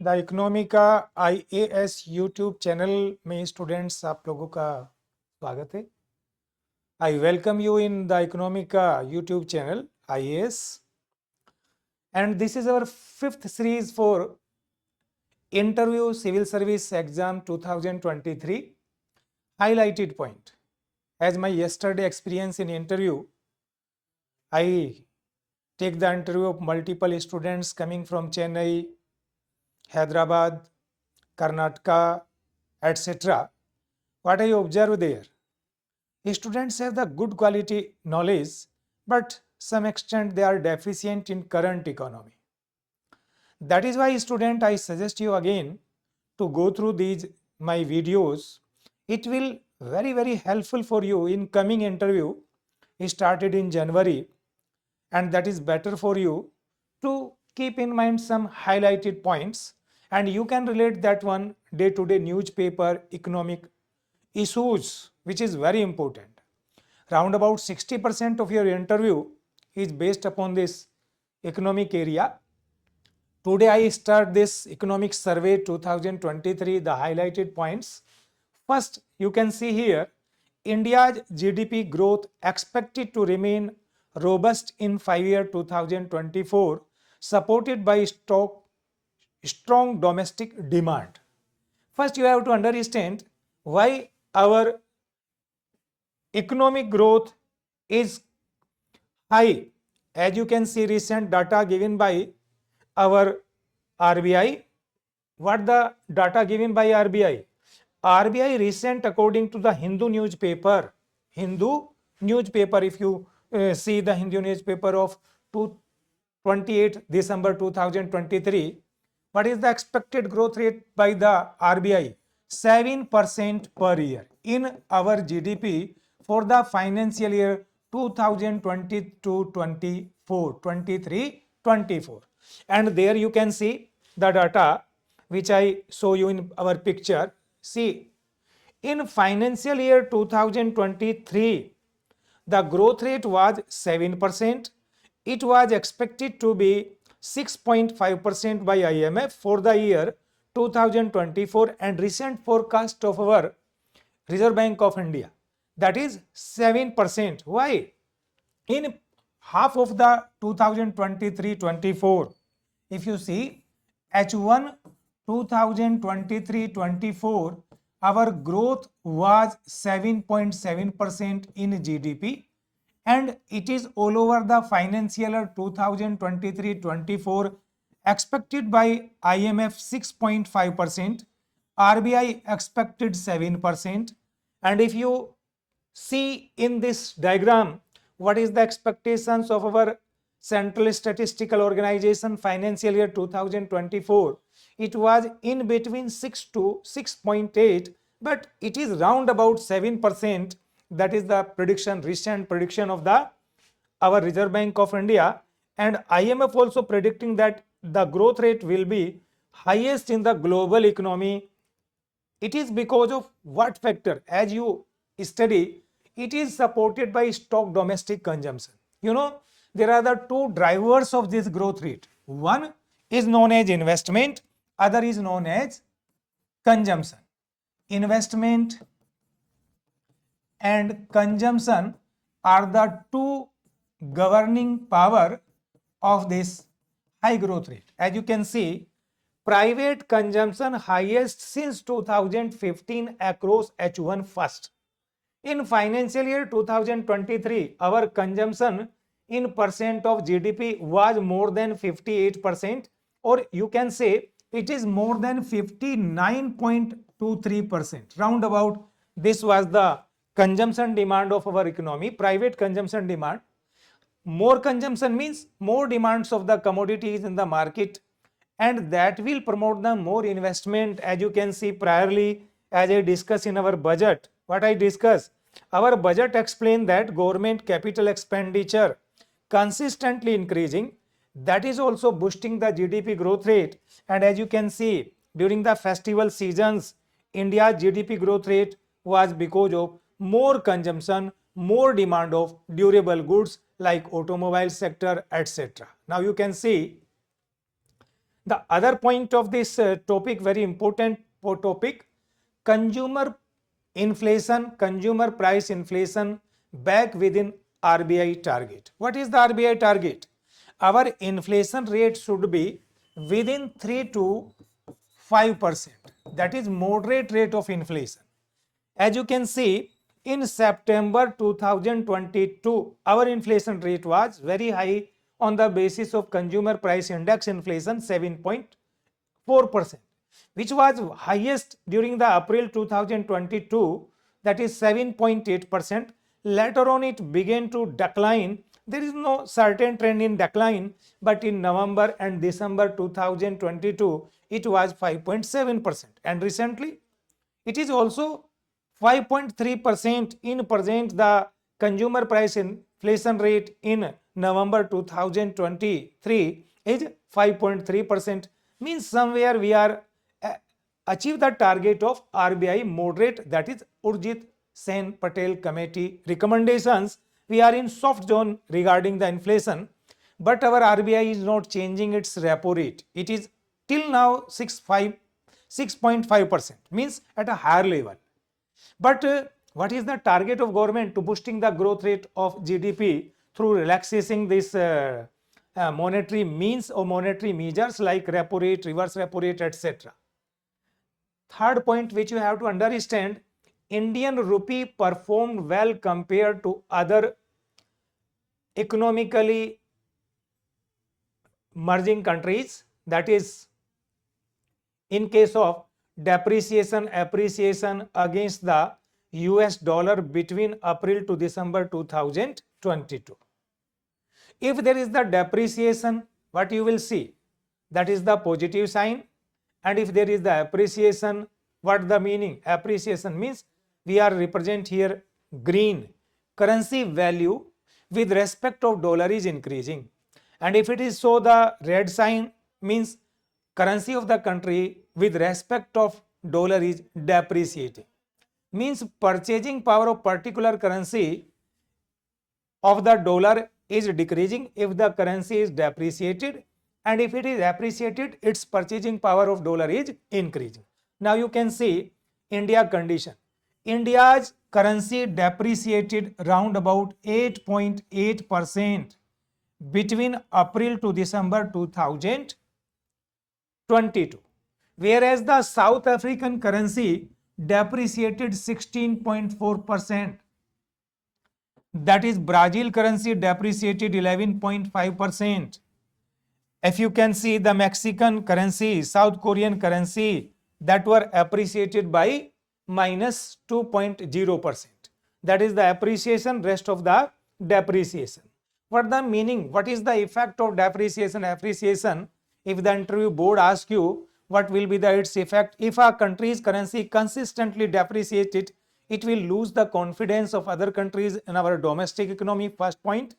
The economy का IAS YouTube channel में students आप लोगों का स्वागत है। I welcome you in the economy का YouTube channel IAS and this is our fifth series for interview civil service exam 2023 highlighted point. As my yesterday experience in interview, I take the interview of multiple students coming from Chennai, Hyderabad, Karnataka, etc. What I observe there? Students have the good quality knowledge, but some extent they are deficient in current economy. That is why, student, I suggest you again to go through these my videos. It will very helpful for you in coming interview started in January, and that is better for you to keep in mind some highlighted points, and you can relate that one day to day newspaper economic issues, which is very important. Round about 60% of your interview is based upon this economic area. Today I start this economic survey 2023, the highlighted points. First, you can see here, India's GDP growth expected to remain robust in 5-year 2024, supported by strong domestic demand. First, you have to understand why our economic growth is high. As you can see, recent data given by our RBI. What the data given by RBI? RBI recent, according to the Hindu newspaper, if you see the Hindu newspaper of 28 December 2023, what is the expected growth rate by the RBI? 7% per year in our GDP for the financial year 2022-24, 23-24. And there you can see the data which I show you in our picture. See, in financial year 2023, the growth rate was 7%. It was expected to be 6.5% by IMF for the year 2024, and recent forecast of our Reserve Bank of India, that is 7%. Why? In half of the 2023-24, if you see H1 2023-24, our growth was 7.7% in GDP, and it is all over the financial year 2023-24 expected by IMF 6.5%, RBI expected 7%. And if you see in this diagram, what is the expectations of our Central Statistical Organization financial year 2024? It was in between 6 to 6.8, but it is round about 7%. That is the prediction, recent prediction of the our Reserve Bank of India, and IMF also predicting that the growth rate will be highest in the global economy. It is because of what factor? As you study, it is supported by stock domestic consumption. You know, there are the two drivers of this growth rate. One is known as investment, other is known as consumption. Investment and consumption are the two governing power of this high growth rate. As you can see, private consumption highest since 2015 across H1 first. In financial year 2023, our consumption in percent of GDP was more than 58%, or you can say it is more than 59.23%. Round about this was the consumption demand of our economy, private consumption demand. More consumption means more demands of the commodities in the market, and that will promote the more investment. As you can see priorly, as I discussed in our budget, what I discussed, our budget explained that government capital expenditure consistently increasing, that is also boosting the GDP growth rate. And as you can see, during the festival seasons, India's GDP growth rate was because of more consumption, more demand of durable goods like automobile sector, etc. Now you can see The other point of this topic, very important topic, consumer inflation, consumer price inflation back within RBI target. What is the RBI target? Our inflation rate should be within 3 to 5%. That is moderate rate of inflation. As you can see, in September 2022, our inflation rate was very high on the basis of consumer price index inflation 7.4%, which was highest during the April 2022, that is 7.8%. Later on it began to decline. There is no certain trend in decline, but in November and December 2022 it was 5.7%, and recently it is also 5.3%. In present, the consumer price inflation rate in November 2023 is 5.3%. Means somewhere we are achieve the target of RBI moderate, that is Urjit Sen Patel committee recommendations. We are in soft zone regarding the inflation, but our RBI is not changing its repo rate. It is till now 6.5%, means at a higher level. But what is the target of government to boosting the growth rate of GDP through relaxing this monetary means or monetary measures like repo rate, reverse repo rate, etc. Third point which you have to understand, Indian rupee performed well compared to other economically merging countries. That is, in case of depreciation, appreciation against the US dollar between April to December 2022. If there is the depreciation, what you will see? That is the positive sign. And if there is the appreciation, what the meaning? Appreciation means we are represent here green. Currency value with respect of dollar is increasing. And if it is so, the red sign means currency of the country with respect of dollar is depreciating. Means purchasing power of particular currency of the dollar is decreasing if the currency is depreciated, and if it is appreciated, its purchasing power of dollar is increasing. Now you can see India condition. India's currency depreciated round about 8.8% between April to December 2022, whereas the South African currency depreciated 16.4%. That is, Brazil currency depreciated 11.5%. If you can see the Mexican currency, South Korean currency, that were appreciated by minus 2.0%. That is the appreciation, rest of the depreciation. What the meaning? What is the effect of depreciation, appreciation? If the interview board asks you what will be its effect, if a country's currency consistently depreciated, it will lose the confidence of other countries in our domestic economy. First point.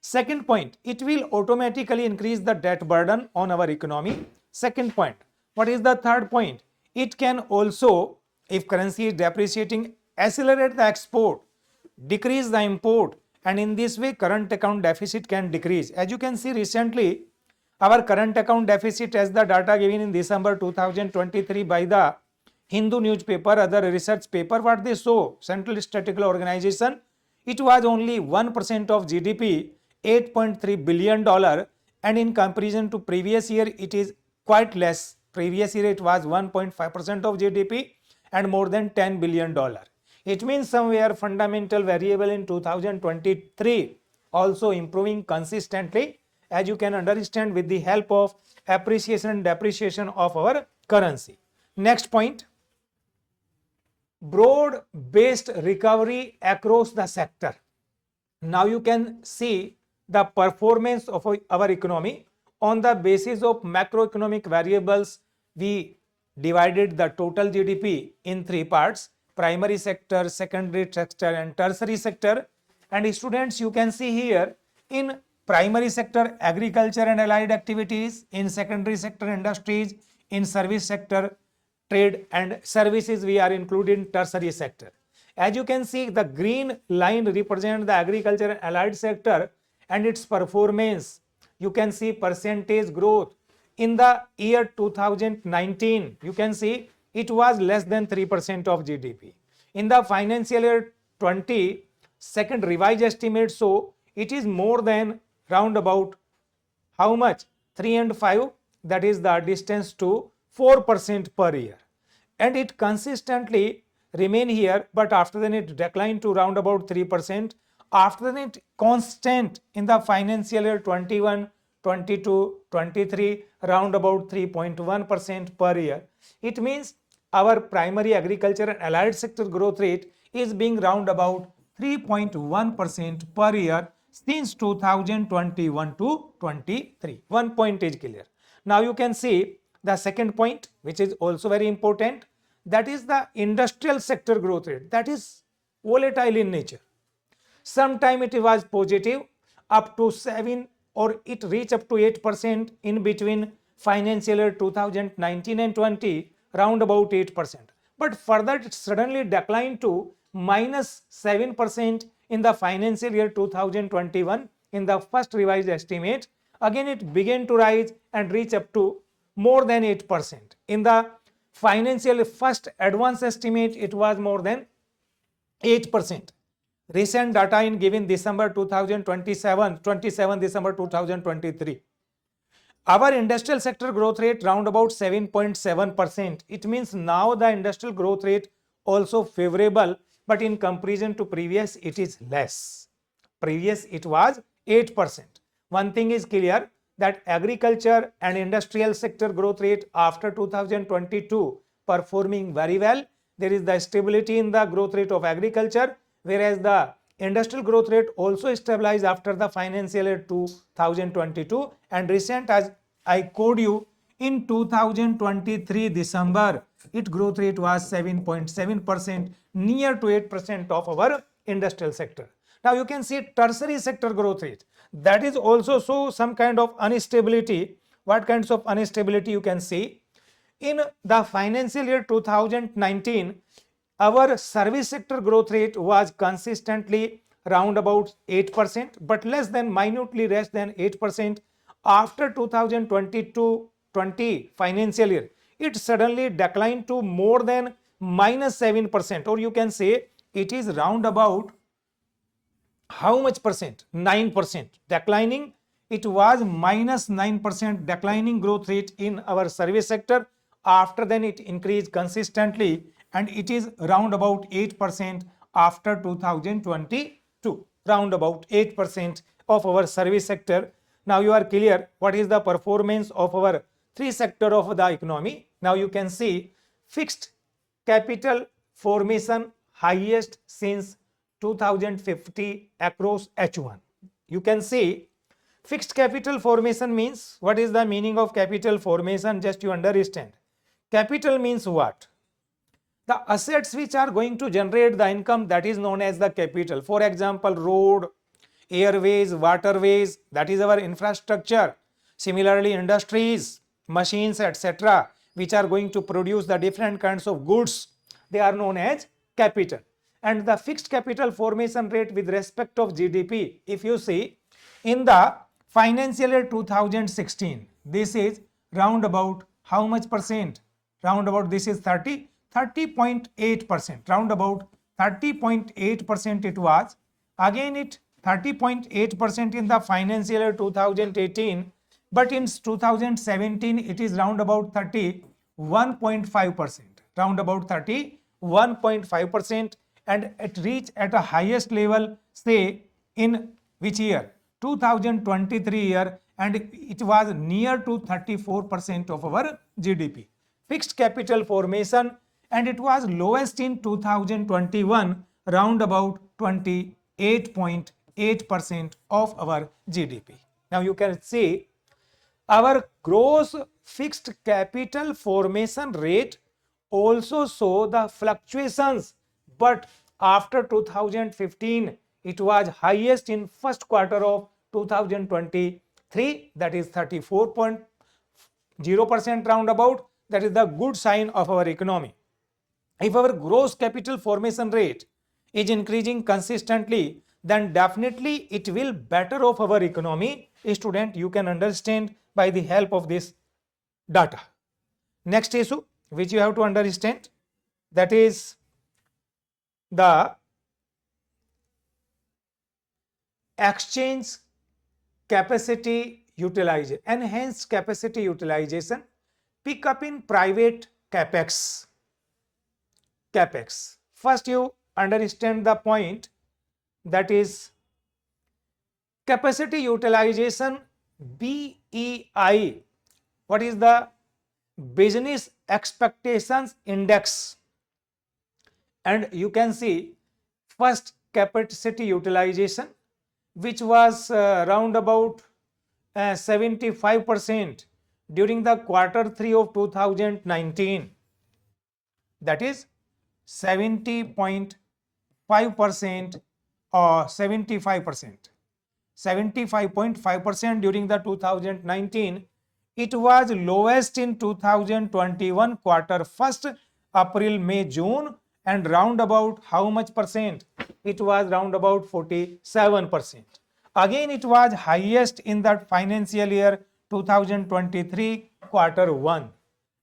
Second point, it will automatically increase the debt burden on our economy. Second point. What is the third point? It can also, if currency is depreciating, accelerate the export, decrease the import, and in this way current account deficit can decrease. As you can see, recently our current account deficit, as the data given in December 2023 by the Hindu newspaper, other research paper, what they show, Central Statistical Organization, it was only 1% of GDP, $8.3 billion, and in comparison to previous year, it is quite less. Previous year it was 1.5% of GDP and more than $10 billion. It means somewhere fundamental variable in 2023 also improving consistently, as you can understand, with the help of appreciation and depreciation of our currency. Next point, broad-based recovery across the sector. Now you can see the performance of our economy on the basis of macroeconomic variables. We divided the total GDP in three parts: primary sector, secondary sector, and tertiary sector. And students, you can see here, in primary sector, agriculture and allied activities; in secondary sector, industries; in service sector, trade and services. We are included in tertiary sector. As you can see, the green line represents the agriculture and allied sector and its performance. You can see percentage growth in the year 2019, you can see it was less than 3% of GDP. In the financial year 20, second revised estimate, so it is more than round about how much? 3 and 5, that is the distance to 4% per year. And it consistently remain here, but after then it declined to round about 3%. After then it constant in the financial year 21, 22, 23, round about 3.1% per year. It means our primary agriculture and allied sector growth rate is being round about 3.1% per year since 2021 to 23. One point is clear. Now you can see the second point, which is also very important, that is the industrial sector growth rate, that is volatile in nature. Sometime it was positive up to 7 or it reached up to 8% in between financial year 2019 and 20, round about 8%. But further it suddenly declined to minus 7% in the financial year 2021 in the first revised estimate. Again it began to rise and reach up to more than 8%. In the financial first advance estimate, it was more than 8%. Recent data in given December 2027, 27 December 2023. Our industrial sector growth rate round about 7.7%. It means now the industrial growth rate also favorable, but in comparison to previous it is less. Previous it was 8%. One thing is clear, that agriculture and industrial sector growth rate after 2022 performing very well. There is the stability in the growth rate of agriculture, whereas the industrial growth rate also stabilized after the financial year 2022, and recent, as I quote you, in 2023 December, its growth rate was 7.7%, near to 8% of our industrial sector. Now you can see tertiary sector growth rate, that is also show some kind of instability. What kinds of instability you can see? In the financial year 2019, our service sector growth rate was consistently round about 8%, but minutely less than 8%. After 2022-20 financial year, it suddenly declined to more than minus 7%, or you can say it is round about how much percent? 9% declining. It was minus 9% declining growth rate in our service sector. After then it increased consistently and it is round about 8% after 2022, round about 8% of our service sector. Now you are clear what is the performance of our three sector of the economy. Now you can see fixed capital formation highest since 2050 across H1. You can see fixed capital formation means, what is the meaning of capital formation? Just you understand. Capital means what? The assets which are going to generate the income, that is known as the capital. For example, road, airways, waterways, that is our infrastructure. Similarly, industries, machines, etc., which are going to produce the different kinds of goods, they are known as capital. And the fixed capital formation rate with respect of GDP, if you see, in the financial year 2016, this is round about how much percent? Round about this is 30.8%, round about 30.8% it was. Again it 30.8% in the financial year 2018, but in 2017 it is round about 31.5%, round about 31.5%, and it reached at a highest level, say in which year? 2023 year, and it was near to 34% of our GDP. Fixed capital formation, and it was lowest in 2021, round about 28.8% of our GDP. Now you can see our gross fixed capital formation rate also show the fluctuations, but after 2015 it was highest in first quarter of 2023, that is 34.0% roundabout. That is the good sign of our economy. If our gross capital formation rate is increasing consistently, then definitely it will better of our economy. Student, you can understand by the help of this data. Next issue which you have to understand, that is the exchange capacity utilization, enhanced capacity utilization, pick up in private capex. First you understand the point, that is capacity utilization, BEI. What is the business expectations index? And you can see first capacity utilization, which was round about 75% during the quarter 3 of 2019, that is 70.5% or 75%. 75.5% during the 2019. It was lowest in 2021 quarter 1st, April, May, June, and round about how much percent? It was round about 47%. Again, it was highest in the financial year 2023 quarter 1.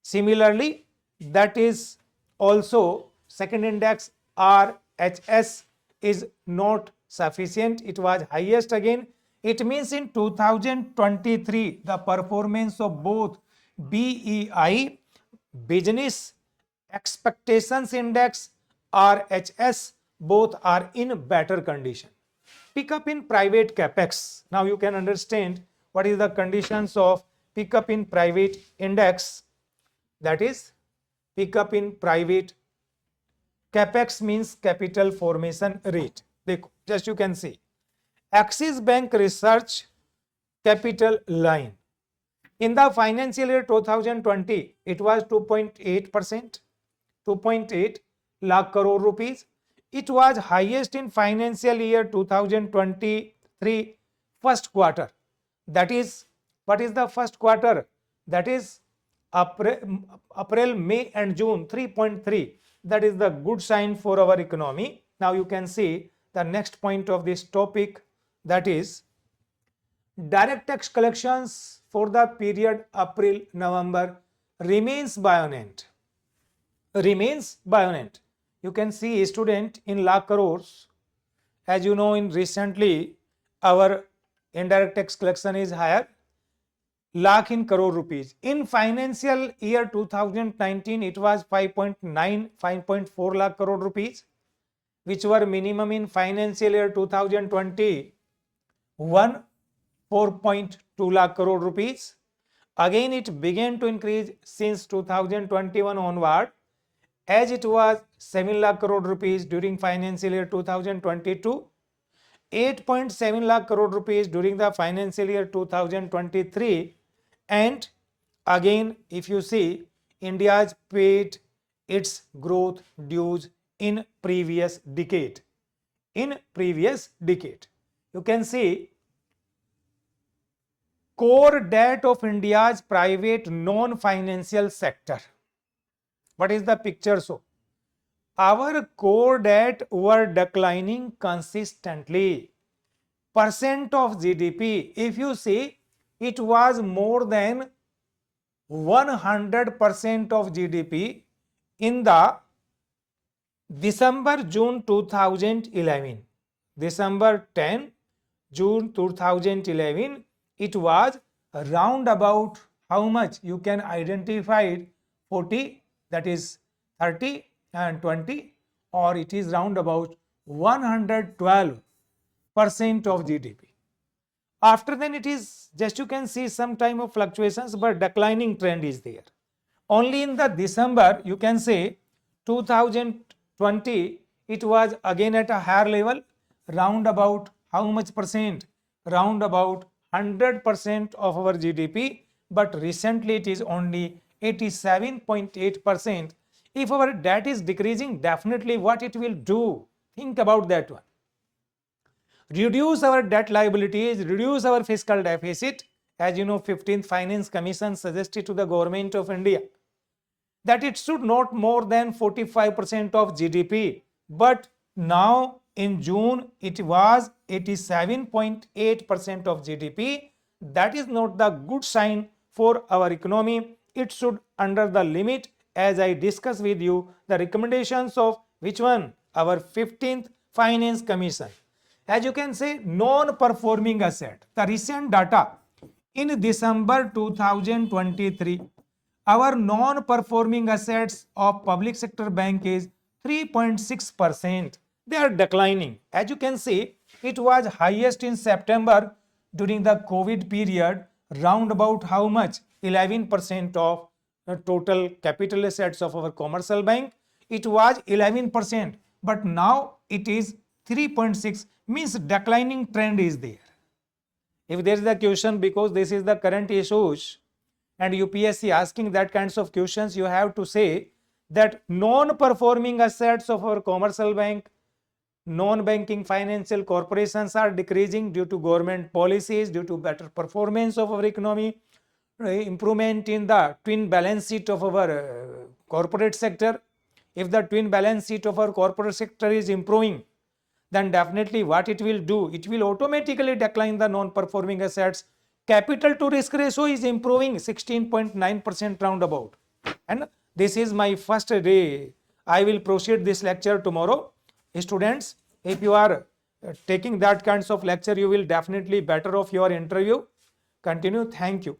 Similarly, that is also second index RHS is not sufficient. It was highest again. It means in 2023 the performance of both BEI, business expectations index, RHS, both are in better condition. Pick up in private capex. Now you can understand what is the conditions of pick up in private index, that is pick up in private capex means capital formation rate. Just you can see Axis Bank Research capital line. In the financial year 2020, it was 2.8%, 2.8 lakh crore rupees. It was highest in financial year 2023 first quarter. That is, what is the first quarter? That is April, May and June, 3.3. That is the good sign for our economy. Now you can see the next point of this topic, that is direct tax collections for the period April-November remains buoyant. You can see student in lakh crores. As you know, in recently our indirect tax collection is higher, lakh in crore rupees. In financial year 2019, it was 5.9, 5.4 lakh crore rupees, which were minimum in financial year 2021, 4.2 lakh crore rupees. Again, it began to increase since 2021 onward, as it was 7 lakh crore rupees during financial year 2022, 8.7 lakh crore rupees during the financial year 2023, and again if you see, India has paid its growth dues in previous decade. You can see core debt of India's private non-financial sector. What is the picture? So our core debt were declining consistently. Percent of GDP, if you see, it was more than 100% of GDP in the December-June 2011. December 10, June 2011, it was round about how much? You can identify it 40, that is 30 and 20, or it is round about 112% of GDP. After then it is just you can see some time of fluctuations, but declining trend is there. Only in the December you can say 2020 it was again at a higher level, round about how much percent? Round about 100% of our GDP, but recently it is only 87.8%. If our debt is decreasing, definitely what it will do? Think about that one. Reduce our debt liabilities, reduce our fiscal deficit. As you know, 15th Finance Commission suggested to the government of India that it should not more than 45% of GDP. But now in June, it was 87.8% of GDP. That is not the good sign for our economy. it should under the limit as I discuss with you the recommendations of which one? Our 15th Finance Commission. As you can say, non-performing asset. The recent data in December 2023, our non-performing assets of public sector bank is 3.6%. They are declining. As you can see, it was highest in September during the COVID period, round about how much? 11% of the total capital assets of our commercial bank. It was 11%, but now it is 3.6, means declining trend is there. If there is a question, because this is the current issues and UPSC asking that kinds of questions, you have to say that non-performing assets of our commercial bank, non-banking financial corporations are decreasing due to government policies, due to better performance of our economy, improvement in the twin balance sheet of our corporate sector. If the twin balance sheet of our corporate sector is improving, then definitely what it will do, it will automatically decline the non-performing assets. Capital to risk ratio is improving 16.9% roundabout. And this is my first day. I will proceed this lecture tomorrow. Students, if you are taking that kinds of lecture, you will definitely better off your interview. Continue. Thank you.